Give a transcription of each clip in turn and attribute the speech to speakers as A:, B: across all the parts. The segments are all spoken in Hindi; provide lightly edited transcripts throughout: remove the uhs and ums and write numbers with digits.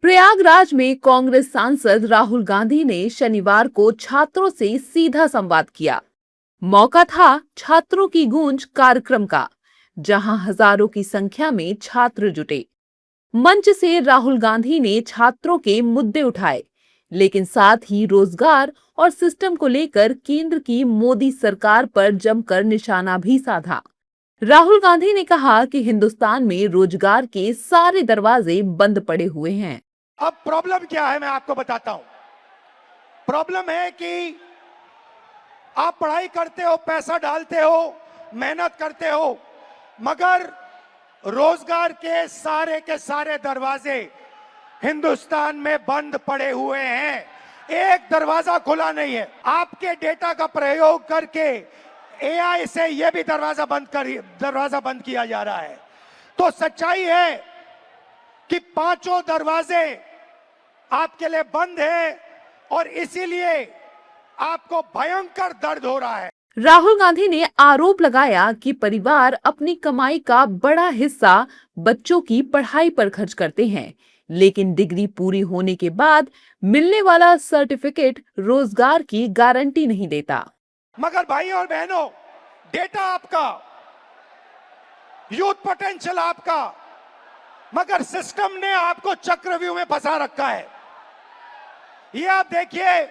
A: प्रयागराज में कांग्रेस सांसद राहुल गांधी ने शनिवार को छात्रों से सीधा संवाद किया। मौका था छात्रों की गूंज कार्यक्रम का, जहां हजारों की संख्या में छात्र जुटे। मंच से राहुल गांधी ने छात्रों के मुद्दे उठाए, लेकिन साथ ही रोजगार और सिस्टम को लेकर केंद्र की मोदी सरकार पर जमकर निशाना भी साधा। राहुल गांधी ने कहा कि हिंदुस्तान में रोजगार के सारे दरवाजे बंद पड़े हुए हैं।
B: अब प्रॉब्लम क्या है मैं आपको बताता हूं। प्रॉब्लम है कि आप पढ़ाई करते हो, पैसा डालते हो, मेहनत करते हो, मगर रोजगार के सारे दरवाजे हिंदुस्तान में बंद पड़े हुए हैं। एक दरवाजा खुला नहीं है। आपके डेटा का प्रयोग करके एआई से यह भी दरवाजा बंद किया जा रहा है। तो सच्चाई है कि पांचों दरवाजे आपके लिए बंद है और इसीलिए आपको भयंकर दर्द हो रहा है।
A: राहुल गांधी ने आरोप लगाया कि परिवार अपनी कमाई का बड़ा हिस्सा बच्चों की पढ़ाई पर खर्च करते हैं, लेकिन डिग्री पूरी होने के बाद मिलने वाला सर्टिफिकेट रोजगार की गारंटी नहीं देता।
B: मगर भाई और बहनों, डेटा आपका, यूथ पोटेंशियल आपका, मगर सिस्टम ने आपको चक्रव्यूह में फंसा रखा है। ये आप देखिए,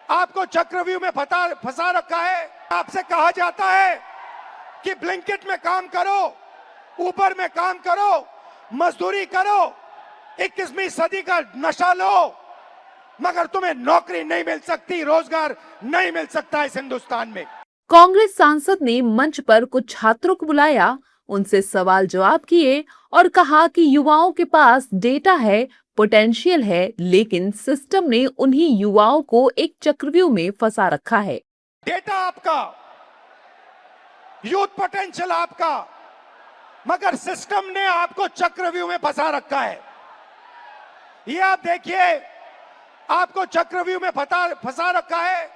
B: आपको चक्रव्यूह में फंसा रखा है। आपसे कहा जाता है कि ब्लिंकिट में काम करो, ऊबर में काम करो, मजदूरी करो, 21वीं सदी का नशा लो, मगर तुम्हें नौकरी नहीं मिल सकती, रोजगार नहीं मिल सकता इस हिंदुस्तान में।
A: कांग्रेस सांसद ने मंच पर कुछ छात्रों को बुलाया, उनसे सवाल जवाब किए और कहा कि युवाओं के पास डेटा है, पोटेंशियल है, लेकिन सिस्टम ने उन्हीं युवाओं को एक चक्रव्यूह में फंसा रखा है।
B: डेटा आपका, यूथ पोटेंशियल आपका, मगर सिस्टम ने आपको चक्रव्यूह में फंसा रखा है। ये आप देखिए, आपको चक्रव्यूह में फंसा रखा है।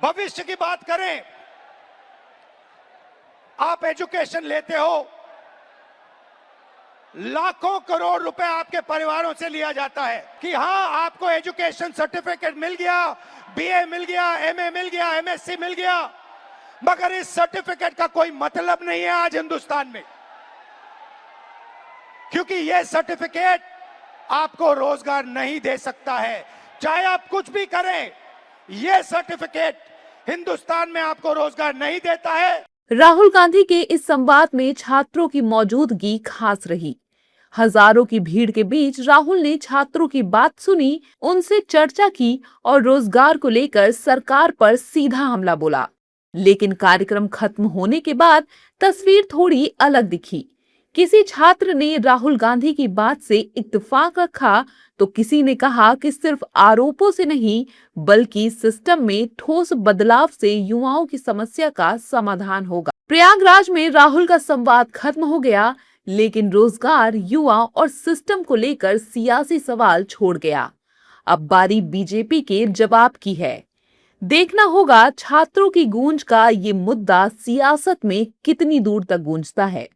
B: भविष्य की बात करें, आप एजुकेशन लेते हो, लाखों करोड़ रुपए आपके परिवारों से लिया जाता है कि हाँ, आपको एजुकेशन सर्टिफिकेट मिल गया, बीए मिल गया, एमए मिल गया, एमएससी मिल गया, मगर इस सर्टिफिकेट का कोई मतलब नहीं है आज हिंदुस्तान में, क्योंकि यह सर्टिफिकेट आपको रोजगार नहीं दे सकता है। चाहे आप कुछ भी करें, यह सर्टिफिकेट हिंदुस्तान में आपको रोजगार नहीं देता है।
A: राहुल गांधी के इस संवाद में छात्रों की मौजूदगी खास रही। हजारों की भीड़ के बीच राहुल ने छात्रों की बात सुनी, उनसे चर्चा की और रोजगार को लेकर सरकार पर सीधा हमला बोला। लेकिन कार्यक्रम खत्म होने के बाद तस्वीर थोड़ी अलग दिखी। किसी छात्र ने राहुल गांधी की बात से इत्तेफाक रखा, तो किसी ने कहा कि सिर्फ आरोपों से नहीं, बल्कि सिस्टम में ठोस बदलाव से युवाओं की समस्या का समाधान होगा। प्रयागराज में राहुल का संवाद खत्म हो गया, लेकिन रोजगार, युवा और सिस्टम को लेकर सियासी सवाल छोड़ गया। अब बारी बीजेपी के जवाब की है। देखना होगा छात्रों की गूंज का ये मुद्दा सियासत में कितनी दूर तक गूंजता है।